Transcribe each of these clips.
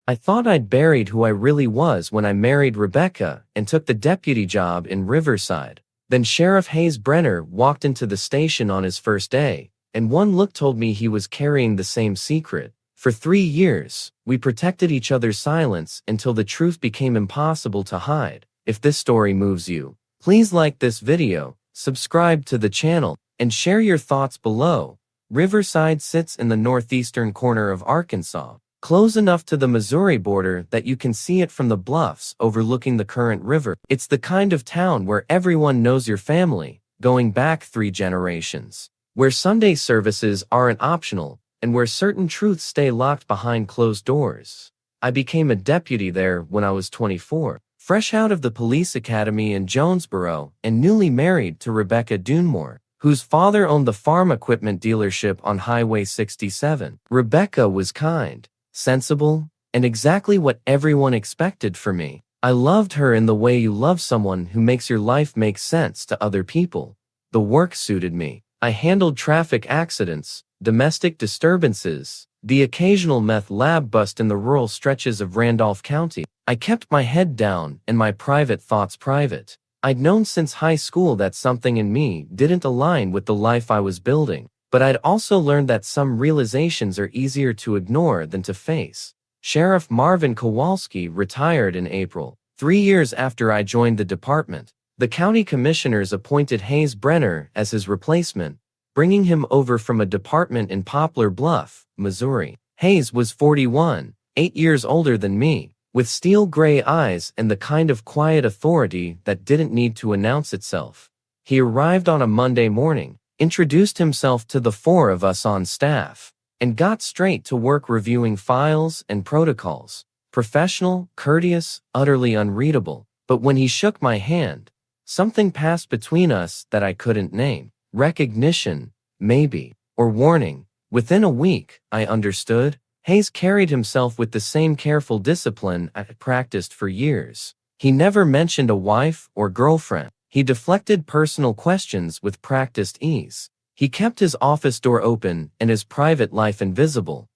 I thought I'd buried who I really was when I married Rebecca and took the deputy job in Riverside. Then Sheriff Hayes Brenner walked into the station on his first day, and one look told me he was carrying the same secret. For 3 years, we protected each other's silence until the truth became impossible to hide. If this story moves you, please like this video, subscribe to the channel, and share your thoughts below. Riverside sits in the northeastern corner of Arkansas, close enough to the Missouri border that you can see it from the bluffs overlooking the Current River. It's the kind of town where everyone knows your family, going back 3 generations, where Sunday services aren't optional, and where certain truths stay locked behind closed doors. I became a deputy there when I was 24, fresh out of the police academy in Jonesboro and newly married to Rebecca Dunmore, whose father owned the farm equipment dealership on Highway 67. Rebecca was kind, sensible, and exactly what everyone expected for me. I loved her in the way you love someone who makes your life make sense to other people. The work suited me. I handled traffic accidents, domestic disturbances, the occasional meth lab bust in the rural stretches of Randolph County. I kept my head down and my private thoughts private. I'd known since high school that something in me didn't align with the life I was building, but I'd also learned that some realizations are easier to ignore than to face. Sheriff Marvin Kowalski retired in April, 3 years after I joined the department. The county commissioners appointed Hayes Brenner as his replacement, bringing him over from a department in Poplar Bluff, Missouri. Hayes was 41, 8 years older than me, with steel gray eyes and the kind of quiet authority that didn't need to announce itself. He arrived on a Monday morning, introduced himself to the 4 of us on staff, and got straight to work reviewing files and protocols. Professional, courteous, utterly unreadable. But when he shook my hand, something passed between us that I couldn't name. Recognition, maybe, or warning. Within a week, I understood. Hayes carried himself with the same careful discipline I had practiced for years. He never mentioned a wife or girlfriend. He deflected personal questions with practiced ease. He kept his office door open and his private life invisible.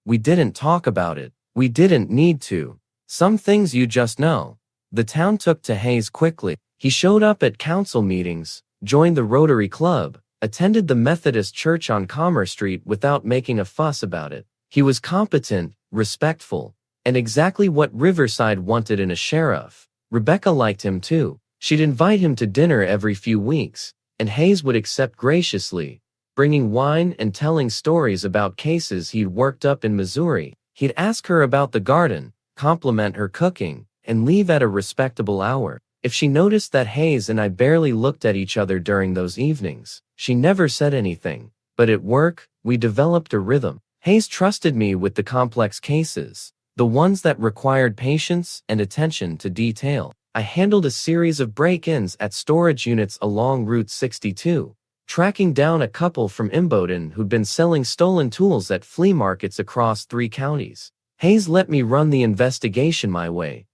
We didn't talk about it. We didn't need to. Some things you just know. The town took to Hayes quickly. He showed up at council meetings, joined the Rotary Club, attended the Methodist Church on Commerce Street without making a fuss about it. He was competent, respectful, and exactly what Riverside wanted in a sheriff. Rebecca liked him too. She'd invite him to dinner every few weeks, and Hayes would accept graciously, bringing wine and telling stories about cases he'd worked up in Missouri. He'd ask her about the garden, compliment her cooking, and leave at a respectable hour. If she noticed that Hayes and I barely looked at each other during those evenings, she never said anything. But at work, we developed a rhythm. Hayes trusted me with the complex cases, the ones that required patience and attention to detail. I handled a series of break-ins at storage units along Route 62, tracking down a couple from Imboden who'd been selling stolen tools at flea markets across 3 counties. Hayes let me run the investigation my way,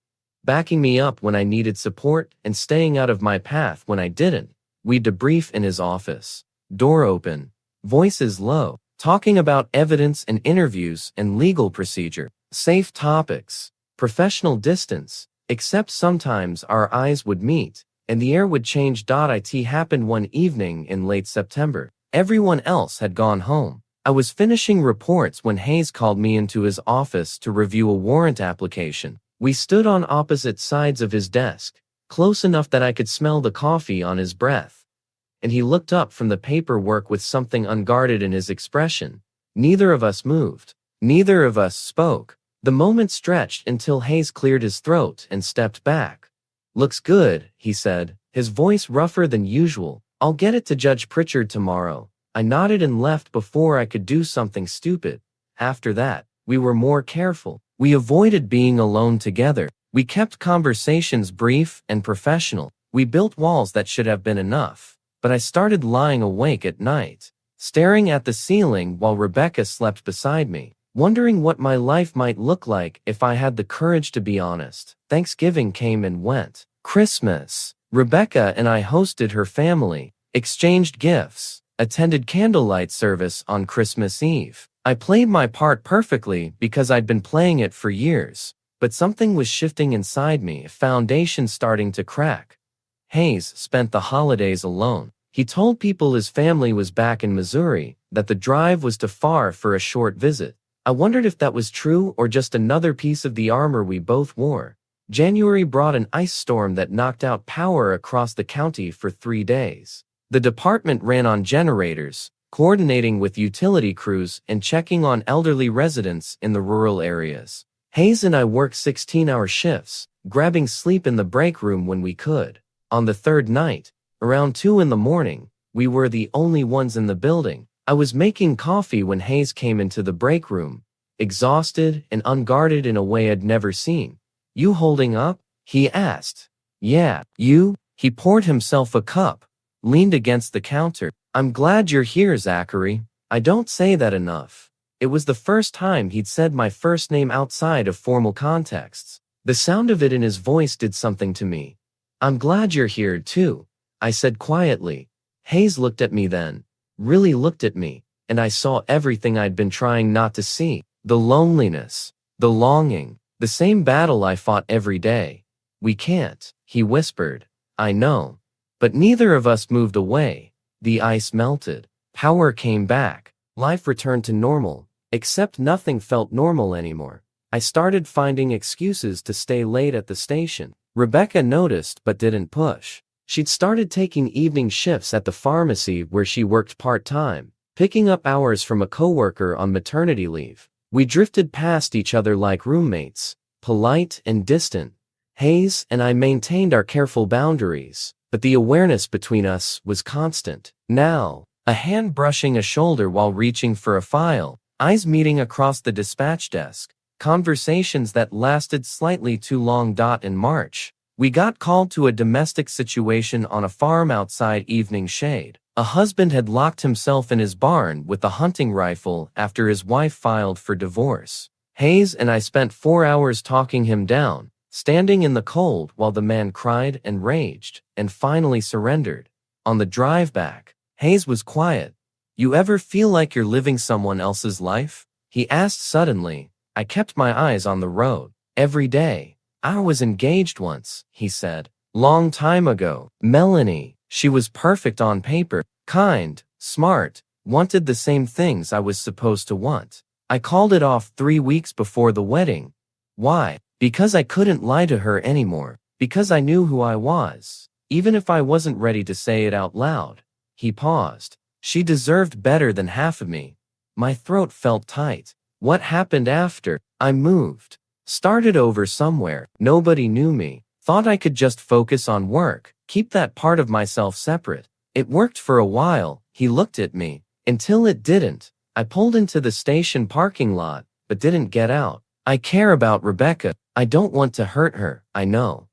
backing me up when I needed support and staying out of my path when I didn't. We debrief in his office, door open, voices low, talking about evidence and interviews and legal procedure, safe topics, professional distance, except sometimes our eyes would meet, and the air would change. It happened one evening in late September. Everyone else had gone home. I was finishing reports when Hayes called me into his office to review a warrant application. We stood on opposite sides of his desk, close enough that I could smell the coffee on his breath. And he looked up from the paperwork with something unguarded in his expression. Neither of us moved. Neither of us spoke. The moment stretched until Hayes cleared his throat and stepped back. "Looks good," he said, his voice rougher than usual. "I'll get it to Judge Pritchard tomorrow." I nodded and left before I could do something stupid. After that, we were more careful. We avoided being alone together. We kept conversations brief and professional. We built walls that should have been enough. But I started lying awake at night, staring at the ceiling while Rebecca slept beside me, wondering what my life might look like if I had the courage to be honest. Thanksgiving came and went. Christmas. Rebecca and I hosted her family, exchanged gifts, attended candlelight service on Christmas Eve. I played my part perfectly because I'd been playing it for years, but something was shifting inside me, a foundation starting to crack. Hayes spent the holidays alone. He told people his family was back in Missouri, that the drive was too far for a short visit. I wondered if that was true or just another piece of the armor we both wore. January brought an ice storm that knocked out power across the county for 3 days. The department ran on generators, coordinating with utility crews and checking on elderly residents in the rural areas. Hayes and I worked 16-hour shifts, grabbing sleep in the break room when we could. On the third night, around 2 in the morning, we were the only ones in the building. I was making coffee when Hayes came into the break room, exhausted and unguarded in a way I'd never seen. "You holding up?" he asked. "Yeah, you?" He poured himself a cup, leaned against the counter. "I'm glad you're here, Zachary. I don't say that enough." It was the first time he'd said my first name outside of formal contexts. The sound of it in his voice did something to me. "I'm glad you're here, too," I said quietly. Hayes looked at me then, really looked at me, and I saw everything I'd been trying not to see. The loneliness, the longing, the same battle I fought every day. "We can't," he whispered. "I know." But neither of us moved away. The ice melted. Power came back. Life returned to normal, except nothing felt normal anymore. I started finding excuses to stay late at the station. Rebecca noticed but didn't push. She'd started taking evening shifts at the pharmacy where she worked part-time, picking up hours from a coworker on maternity leave. We drifted past each other like roommates, polite and distant. Hayes and I maintained our careful boundaries, but the awareness between us was constant. Now, a hand brushing a shoulder while reaching for a file, eyes meeting across the dispatch desk, conversations that lasted slightly too long. In March, we got called to a domestic situation on a farm outside evening shade. A husband had locked himself in his barn with a hunting rifle after his wife filed for divorce. Hayes and I spent 4 hours talking him down, standing in the cold while the man cried and raged, and finally surrendered. On the drive back, Hayes was quiet. "You ever feel like you're living someone else's life?" he asked suddenly. I kept my eyes on the road. "Every day. I was engaged once," he said. "Long time ago. Melanie. She was perfect on paper, kind, smart, wanted the same things I was supposed to want. I called it off 3 weeks before the wedding. Why? Because I couldn't lie to her anymore. Because I knew who I was, even if I wasn't ready to say it out loud." He paused. "She deserved better than half of me." My throat felt tight. What happened after? I moved. Started over somewhere. Nobody knew me. Thought I could just focus on work, keep that part of myself separate. It worked for a while. He looked at me. Until it didn't. I pulled into the station parking lot, but didn't get out. "I care about Rebecca. I don't want to hurt her, I know.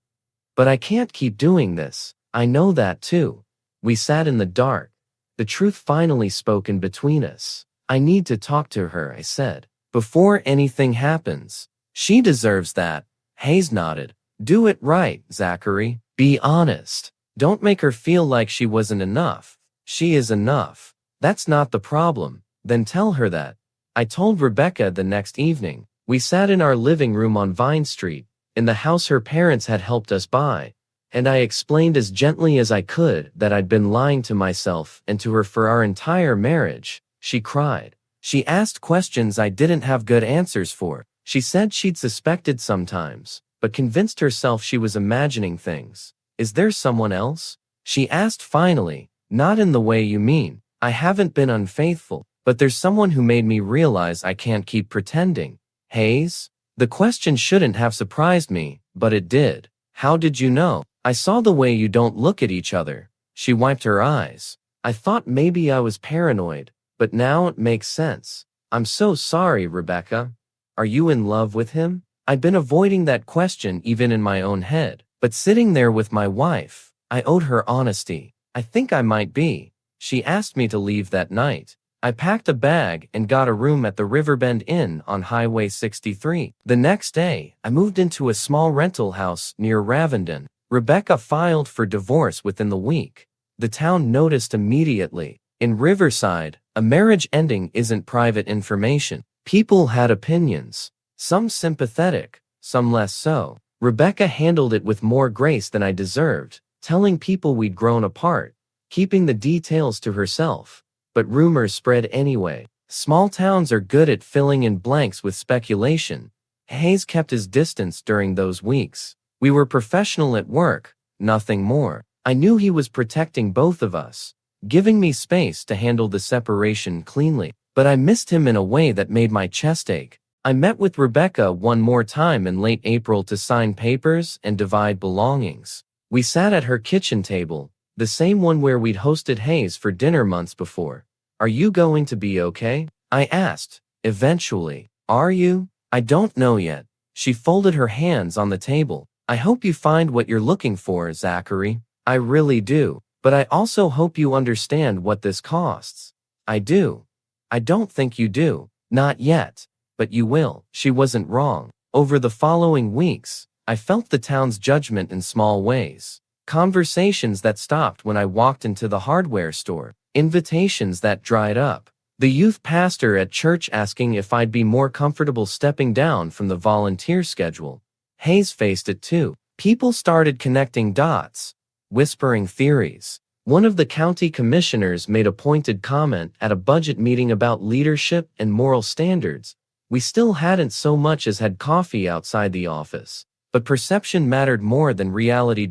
But I can't keep doing this. I know that too." We sat in the dark. The truth finally spoken between us. "I need to talk to her," I said, "before anything happens. She deserves that." Hayes nodded. "Do it right, Zachary. Be honest. Don't make her feel like she wasn't enough. She is enough. That's not the problem. Then tell her that." I told Rebecca the next evening. We sat in our living room on Vine Street, in the house her parents had helped us buy, and I explained as gently as I could that I'd been lying to myself and to her for our entire marriage. She cried. She asked questions I didn't have good answers for. She said she'd suspected sometimes, but convinced herself she was imagining things. "Is there someone else?" she asked finally. "Not in the way you mean. I haven't been unfaithful, but there's someone who made me realize I can't keep pretending." "Hayes?" The question shouldn't have surprised me, but it did. "How did you know?" "I saw the way you don't look at each other." She wiped her eyes. "I thought maybe I was paranoid, but now it makes sense." "I'm so sorry, Rebecca. Are you in love with him?" I'd been avoiding that question even in my own head, but sitting there with my wife, I owed her honesty. "I think I might be." She asked me to leave that night. I packed a bag and got a room at the Riverbend Inn on Highway 63. The next day, I moved into a small rental house near Ravenden. Rebecca filed for divorce within the week. The town noticed immediately. In Riverside, a marriage ending isn't private information. People had opinions. Some sympathetic, some less so. Rebecca handled it with more grace than I deserved, telling people we'd grown apart, keeping the details to herself. But rumors spread anyway. Small towns are good at filling in blanks with speculation. Hayes kept his distance during those weeks. We were professional at work, nothing more. I knew he was protecting both of us, giving me space to handle the separation cleanly. But I missed him in a way that made my chest ache. I met with Rebecca one more time in late April to sign papers and divide belongings. We sat at her kitchen table, the same one where we'd hosted Hayes for dinner months before. "Are you going to be okay?" I asked, eventually. "Are you?" "I don't know yet." She folded her hands on the table. "I hope you find what you're looking for, Zachary. I really do. But I also hope you understand what this costs." "I do." "I don't think you do. Not yet. But you will." She wasn't wrong. Over the following weeks, I felt the town's judgment in small ways. Conversations that stopped when I walked into the hardware store. Invitations that dried up. The youth pastor at church asking if I'd be more comfortable stepping down from the volunteer schedule. Hayes faced it too. People started connecting dots, whispering theories. One of the county commissioners made a pointed comment at a budget meeting about leadership and moral standards. We still hadn't so much as had coffee outside the office. But perception mattered more than reality.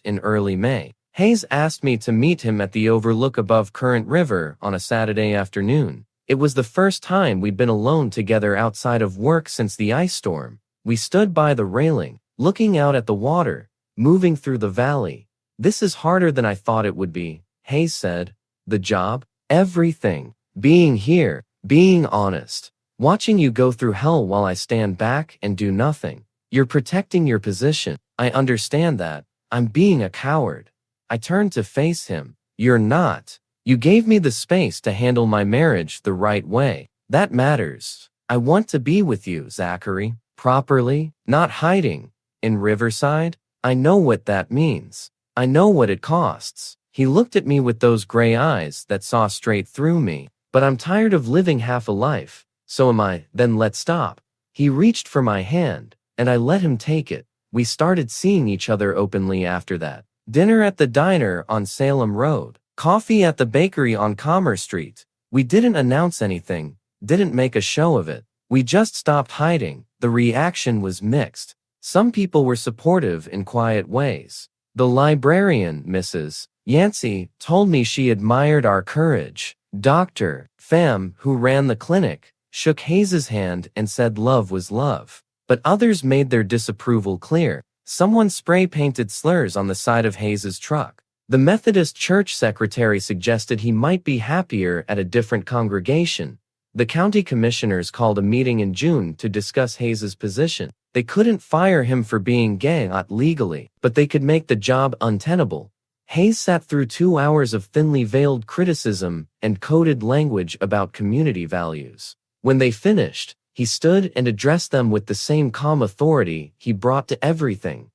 In early May, Hayes asked me to meet him at the overlook above Current River on a Saturday afternoon. It was the first time we'd been alone together outside of work since the ice storm. We stood by the railing, looking out at the water, moving through the valley. "This is harder than I thought it would be," Hayes said. "The job? Everything. Being here, being honest. Watching you go through hell while I stand back and do nothing. You're protecting your position. I understand that. I'm being a coward." I turned to face him. "You're not. You gave me the space to handle my marriage the right way. That matters. I want to be with you, Zachary. Properly, not hiding. In Riverside, I know what that means. I know what it costs." He looked at me with those gray eyes that saw straight through me. "But I'm tired of living half a life. So am I." "Then let's stop." He reached for my hand, and I let him take it. We started seeing each other openly after that. Dinner at the diner on Salem Road. Coffee at the bakery on Commerce Street. We didn't announce anything, didn't make a show of it. We just stopped hiding. The reaction was mixed. Some people were supportive in quiet ways. The librarian, Mrs. Yancey, told me she admired our courage. Dr. Pham, who ran the clinic, shook Hayes's hand and said love was love. But others made their disapproval clear. Someone spray-painted slurs on the side of Hayes's truck. The Methodist church secretary suggested he might be happier at a different congregation. The county commissioners called a meeting in June to discuss Hayes's position. They couldn't fire him for being gay, not legally, but they could make the job untenable. Hayes sat through 2 hours of thinly veiled criticism and coded language about community values. When they finished, he stood and addressed them with the same calm authority he brought to everything.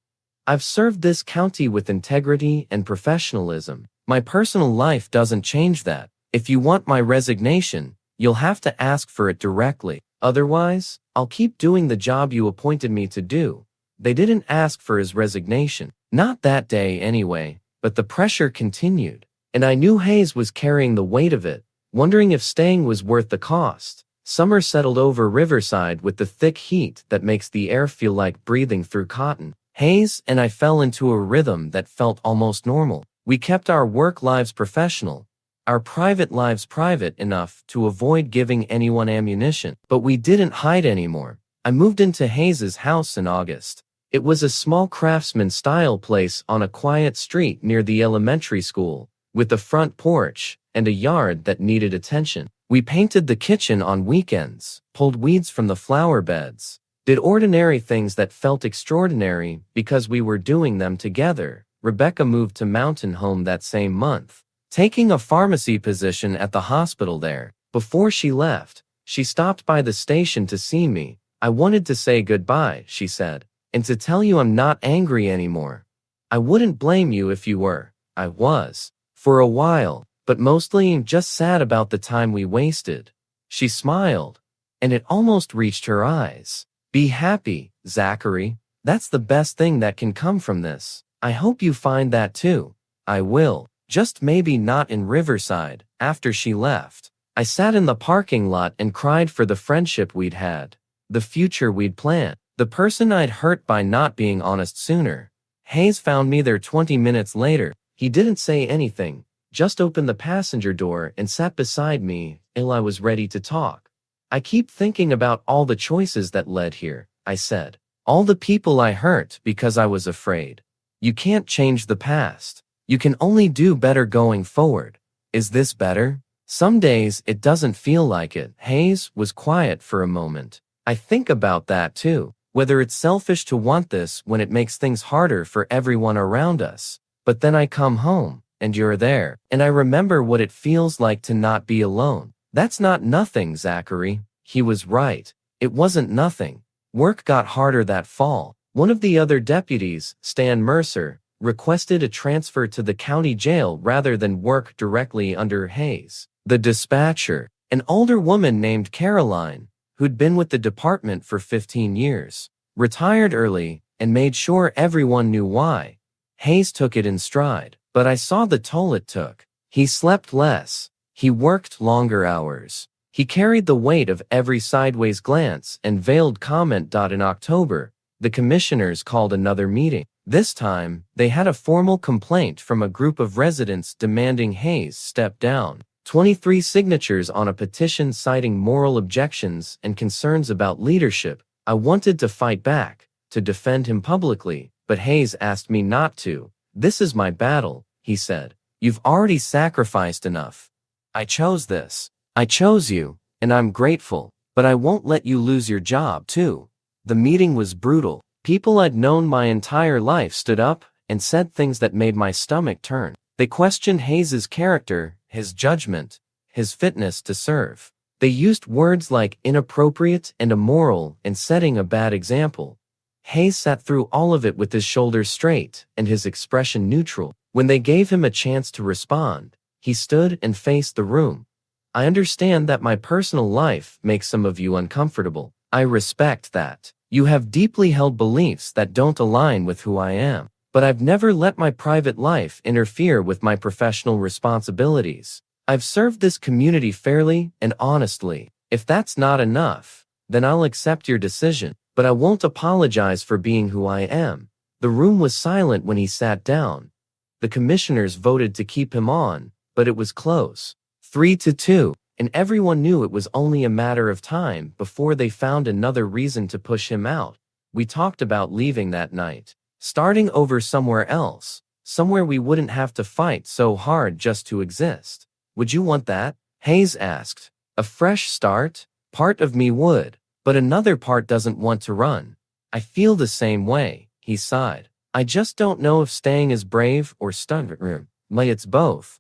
"I've served this county with integrity and professionalism. My personal life doesn't change that. If you want my resignation, you'll have to ask for it directly. Otherwise, I'll keep doing the job you appointed me to do." They didn't ask for his resignation. Not that day anyway, but the pressure continued. And I knew Hayes was carrying the weight of it, wondering if staying was worth the cost. Summer settled over Riverside with the thick heat that makes the air feel like breathing through cotton. Hayes and I fell into a rhythm that felt almost normal. We kept our work lives professional, our private lives private enough to avoid giving anyone ammunition. But we didn't hide anymore. I moved into Hayes's house in August. It was a small craftsman-style place on a quiet street near the elementary school, with a front porch and a yard that needed attention. We painted the kitchen on weekends, pulled weeds from the flower beds, did ordinary things that felt extraordinary because we were doing them together. Rebecca moved to Mountain Home that same month, taking a pharmacy position at the hospital there. Before she left, she stopped by the station to see me. "I wanted to say goodbye," she said, "and to tell you I'm not angry anymore. I wouldn't blame you if you were." I was. For a while, but mostly just sad about the time we wasted. She smiled, and it almost reached her eyes. Be happy, Zachary. That's the best thing that can come from this. I hope you find that too. I will. Just maybe not in Riverside. After she left, I sat in the parking lot and cried for the friendship we'd had, the future we'd planned, the person I'd hurt by not being honest sooner. Hayes found me there 20 minutes later. He didn't say anything, just opened the passenger door and sat beside me till I was ready to talk. I keep thinking about all the choices that led here, I said. All the people I hurt because I was afraid. You can't change the past. You can only do better going forward. Is this better? Some days it doesn't feel like it. Hayes was quiet for a moment. I think about that too. Whether it's selfish to want this when it makes things harder for everyone around us. But then I come home, and you're there, and I remember what it feels like to not be alone. That's not nothing, Zachary. He was right. It wasn't nothing. Work got harder that fall. One of the other deputies, Stan Mercer, requested a transfer to the county jail rather than work directly under Hayes. The dispatcher, an older woman named Caroline, who'd been with the department for 15 years, retired early and made sure everyone knew why. Hayes took it in stride, but I saw the toll it took. He slept less. He worked longer hours. He carried the weight of every sideways glance and veiled comment. In October, the commissioners called another meeting. This time, they had a formal complaint from a group of residents demanding Hayes step down. 23 signatures on a petition citing moral objections and concerns about leadership. I wanted to fight back, to defend him publicly, but Hayes asked me not to. This is my battle, he said. You've already sacrificed enough. I chose this. I chose you, and I'm grateful, but I won't let you lose your job too. The meeting was brutal. People I'd known my entire life stood up and said things that made my stomach turn. They questioned Hayes's character, his judgment, his fitness to serve. They used words like inappropriate and immoral and setting a bad example. Hayes sat through all of it with his shoulders straight and his expression neutral. When they gave him a chance to respond, he stood and faced the room. I understand that my personal life makes some of you uncomfortable. I respect that. You have deeply held beliefs that don't align with who I am, but I've never let my private life interfere with my professional responsibilities. I've served this community fairly and honestly. If that's not enough, then I'll accept your decision, but I won't apologize for being who I am. The room was silent when he sat down. The commissioners voted to keep him on, but it was close. 3-2. And everyone knew it was only a matter of time before they found another reason to push him out. We talked about leaving that night, starting over somewhere else, somewhere we wouldn't have to fight so hard just to exist. Would you want that? Hayes asked. A fresh start? Part of me would, but another part doesn't want to run. I feel the same way, he sighed. I just don't know if staying is brave or stubborn. Maybe it's both.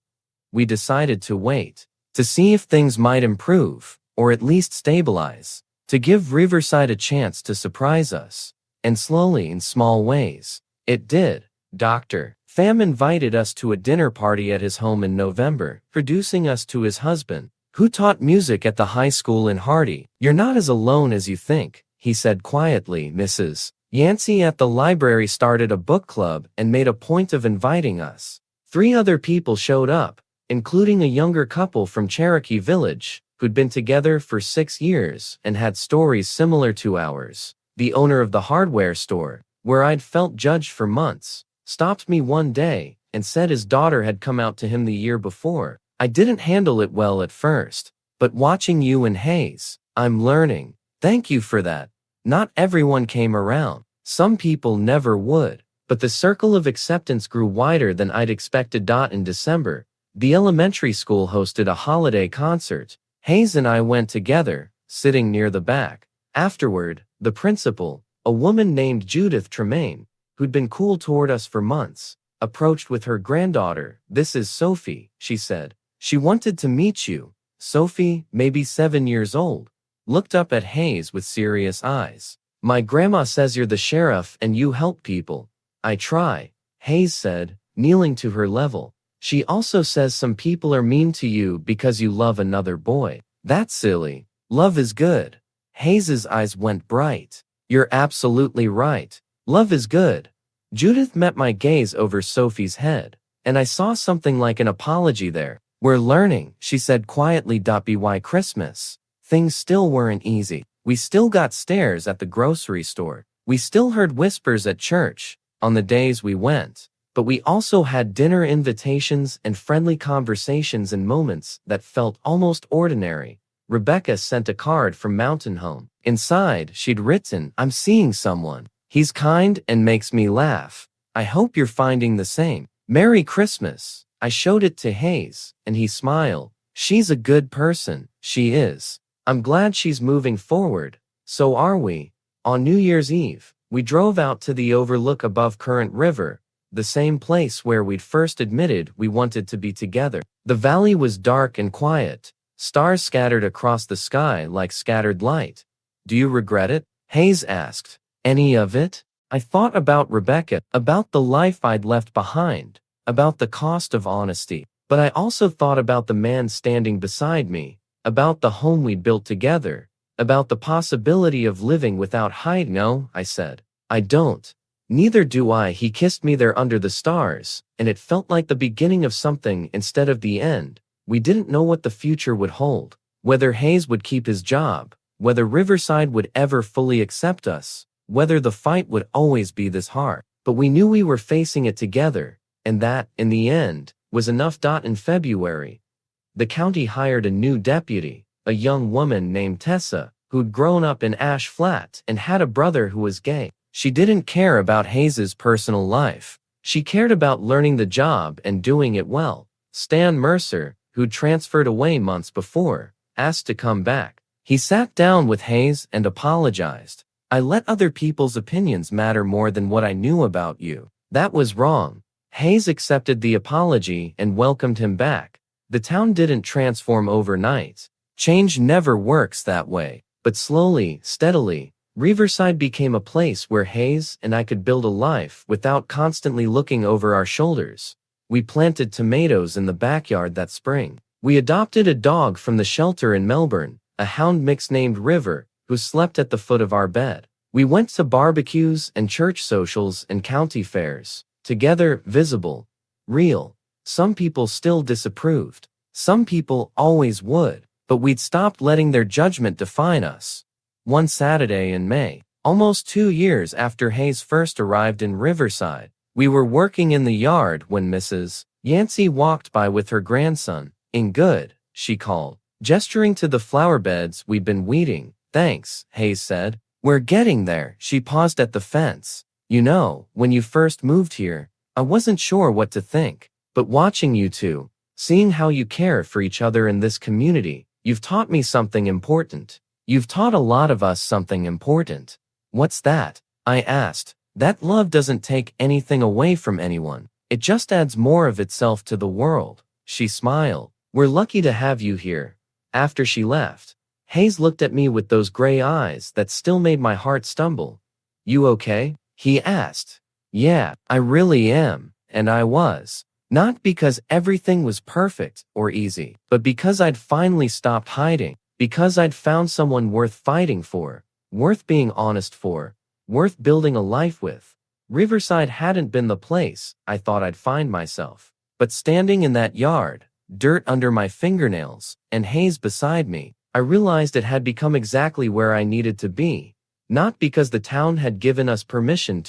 We decided to wait. To see if things might improve, or at least stabilize, to give Riverside a chance to surprise us, and slowly in small ways, it did. Dr. Pham invited us to a dinner party at his home in November, introducing us to his husband, who taught music at the high school in Hardy. You're not as alone as you think, he said quietly. Mrs. Yancey at the library started a book club and made a point of inviting us. 3 other people showed up, including a younger couple from Cherokee Village, who'd been together for 6 years and had stories similar to ours. The owner of the hardware store, where I'd felt judged for months, stopped me one day and said his daughter had come out to him the year before. I didn't handle it well at first, but watching you and Hayes, I'm learning. Thank you for that. Not everyone came around. Some people never would, but the circle of acceptance grew wider than I'd expected. In December, the elementary school hosted a holiday concert. Hayes and I went together, sitting near the back. Afterward, the principal, a woman named Judith Tremaine, who'd been cool toward us for months, approached with her granddaughter. This is Sophie, she said. She wanted to meet you. Sophie, maybe 7 years old, looked up at Hayes with serious eyes. My grandma says you're the sheriff and you help people. I try, Hayes said, kneeling to her level. She also says some people are mean to you because you love another boy. That's silly. Love is good. Hayes's eyes went bright. You're absolutely right. Love is good. Judith met my gaze over Sophie's head, and I saw something like an apology there. We're learning, she said quietly. By Christmas, things still weren't easy. We still got stares at the grocery store. We still heard whispers at church, on the days we went. But we also had dinner invitations and friendly conversations and moments that felt almost ordinary. Rebecca sent a card from Mountain Home. Inside, she'd written, "I'm seeing someone. He's kind and makes me laugh. I hope you're finding the same. Merry Christmas." I showed it to Hayes, and he smiled. She's a good person. She is. I'm glad she's moving forward. So are we. On New Year's Eve, we drove out to the overlook above Current River, the same place where we'd first admitted we wanted to be together. The valley was dark and quiet, stars scattered across the sky like scattered light. Do you regret it? Hayes asked. Any of it? I thought about Rebecca, about the life I'd left behind, about the cost of honesty. But I also thought about the man standing beside me, about the home we'd built together, about the possibility of living without hiding. No, I said. I don't. Neither do I. He kissed me there under the stars, and it felt like the beginning of something instead of the end. We didn't know what the future would hold, whether Hayes would keep his job, whether Riverside would ever fully accept us, whether the fight would always be this hard. But we knew we were facing it together, and that, in the end, was enough. In February, the county hired a new deputy, a young woman named Tessa, who'd grown up in Ash Flat and had a brother who was gay. She didn't care about Hayes's personal life. She cared about learning the job and doing it well. Stan Mercer, who'd transferred away months before, asked to come back. He sat down with Hayes and apologized. I let other people's opinions matter more than what I knew about you. That was wrong. Hayes accepted the apology and welcomed him back. The town didn't transform overnight. Change never works that way. But slowly, steadily, Riverside became a place where Hayes and I could build a life without constantly looking over our shoulders. We planted tomatoes in the backyard that spring. We adopted a dog from the shelter in Melbourne, a hound mix named River, who slept at the foot of our bed. We went to barbecues and church socials and county fairs. Together, visible, real. Some people still disapproved. Some people always would. But we'd stopped letting their judgment define us. One Saturday in May, almost 2 years after Hayes first arrived in Riverside, we were working in the yard when Mrs. Yancey walked by with her grandson. "Good," she called, gesturing to the flower beds we'd been weeding. "Thanks," Hayes said. "We're getting there." She paused at the fence. "You know, when you first moved here, I wasn't sure what to think. But watching you two, seeing how you care for each other in this community, you've taught me something important. You've taught a lot of us something important." "What's that?" I asked. "That love doesn't take anything away from anyone. It just adds more of itself to the world." She smiled. "We're lucky to have you here." After she left, Hayes looked at me with those gray eyes that still made my heart stumble. "You okay?" he asked. "Yeah, I really am." And I was. Not because everything was perfect or easy, but because I'd finally stopped hiding. Because I'd found someone worth fighting for, worth being honest for, worth building a life with. Riverside hadn't been the place I thought I'd find myself. But standing in that yard, dirt under my fingernails, and Hayes beside me, I realized it had become exactly where I needed to be. Not because the town had given us permission to